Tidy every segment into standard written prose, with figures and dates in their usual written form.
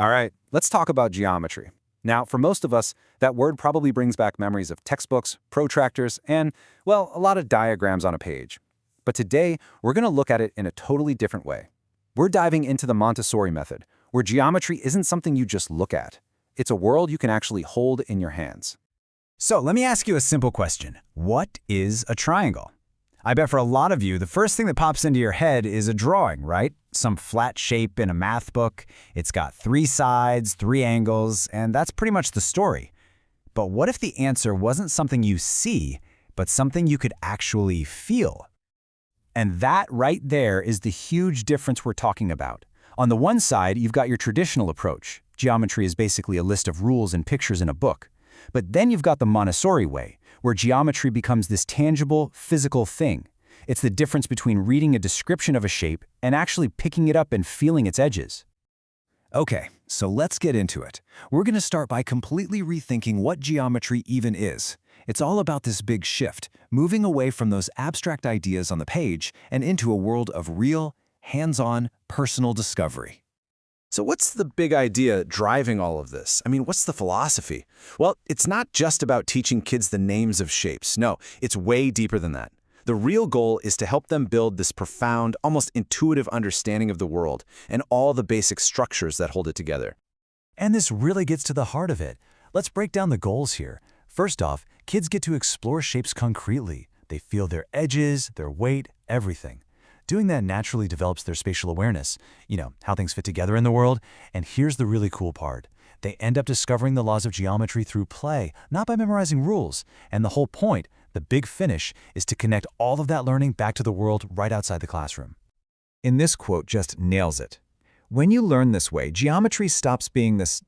All right, let's talk about geometry. Now, for most of us, that word probably brings back memories of textbooks, protractors, and, well, a lot of diagrams on a page. But today, we're going to look at it in a totally different way. We're diving into the Montessori method, where geometry isn't something you just look at. It's a world you can actually hold in your hands. So let me ask you a simple question. What is a triangle? I bet for a lot of you, the first thing that pops into your head is a drawing, right? Some flat shape in a math book. It's got 3 sides, 3 angles, and that's pretty much the story. But what if the answer wasn't something you see, but something you could actually feel? And that right there is the huge difference we're talking about. On the one side, you've got your traditional approach. Geometry is basically a list of rules and pictures in a book. But then you've got the Montessori way, where geometry becomes this tangible, physical thing. It's the difference between reading a description of a shape and actually picking it up and feeling its edges. Okay, so let's get into it. We're going to start by completely rethinking what geometry even is. It's all about this big shift, moving away from those abstract ideas on the page and into a world of real, hands-on, personal discovery. So what's the big idea driving all of this? I mean, what's the philosophy? Well, it's not just about teaching kids the names of shapes. No, it's way deeper than that. The real goal is to help them build this profound, almost intuitive understanding of the world and all the basic structures that hold it together. And this really gets to the heart of it. Let's break down the goals here. First off, kids get to explore shapes concretely. They feel their edges, their weight, everything. Doing that naturally develops their spatial awareness, how things fit together in the world. And here's the really cool part. They end up discovering the laws of geometry through play, not by memorizing rules. And the whole point, the big finish, is to connect all of that learning back to the world right outside the classroom. And this quote just nails it. When you learn this way, geometry stops being this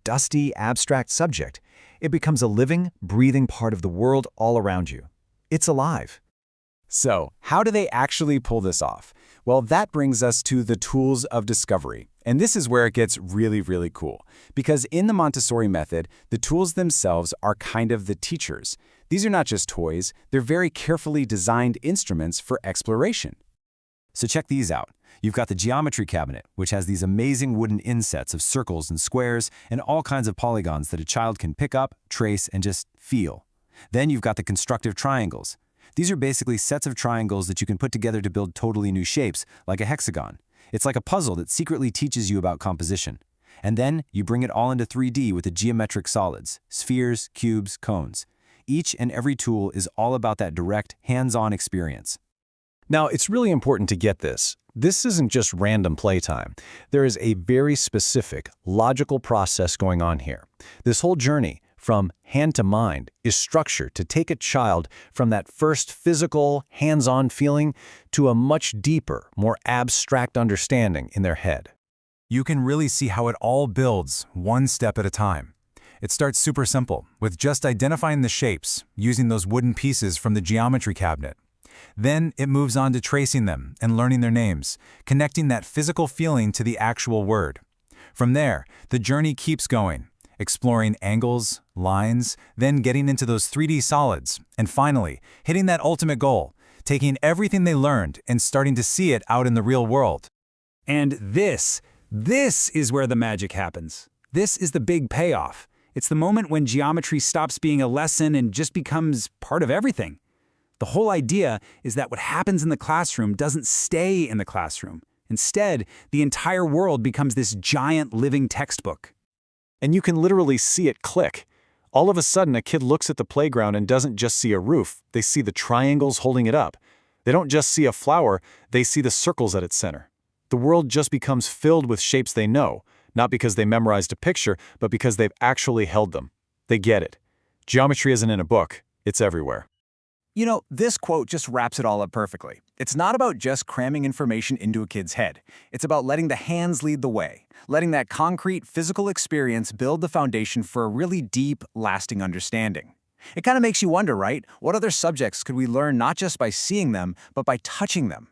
dusty, abstract subject. It becomes a living, breathing part of the world all around you. It's alive. So, how do they actually pull this off? Well, that brings us to the tools of discovery. And this is where it gets really, really cool. Because in the Montessori method, the tools themselves are kind of the teachers. These are not just toys, they're very carefully designed instruments for exploration. So check these out. You've got the geometry cabinet, which has these amazing wooden insets of circles and squares and all kinds of polygons that a child can pick up, trace, and just feel. Then you've got the constructive triangles. These are basically sets of triangles that you can put together to build totally new shapes, like a hexagon. It's like a puzzle that secretly teaches you about composition. And then you bring it all into 3D with the geometric solids, spheres, cubes, cones. Each and every tool is all about that direct, hands-on experience. Now, it's really important to get this. This isn't just random playtime. There is a very specific, logical process going on here. This whole journey, from hand to mind, is structured to take a child from that first physical, hands-on feeling to a much deeper, more abstract understanding in their head. You can really see how it all builds, one step at a time. It starts super simple, with just identifying the shapes, using those wooden pieces from the geometry cabinet. Then it moves on to tracing them and learning their names, connecting that physical feeling to the actual word. From there, the journey keeps going, exploring angles, lines, then getting into those 3D solids, and finally, hitting that ultimate goal, taking everything they learned and starting to see it out in the real world. And this is where the magic happens. This is the big payoff. It's the moment when geometry stops being a lesson and just becomes part of everything. The whole idea is that what happens in the classroom doesn't stay in the classroom. Instead, the entire world becomes this giant living textbook. And you can literally see it click. All of a sudden, a kid looks at the playground and doesn't just see a roof, they see the triangles holding it up. They don't just see a flower, they see the circles at its center. The world just becomes filled with shapes they know, not because they memorized a picture, but because they've actually held them. They get it. Geometry isn't in a book, it's everywhere. This quote just wraps it all up perfectly. It's not about just cramming information into a kid's head. It's about letting the hands lead the way, letting that concrete, physical experience build the foundation for a really deep, lasting understanding. It kind of makes you wonder, right? What other subjects could we learn not just by seeing them, but by touching them?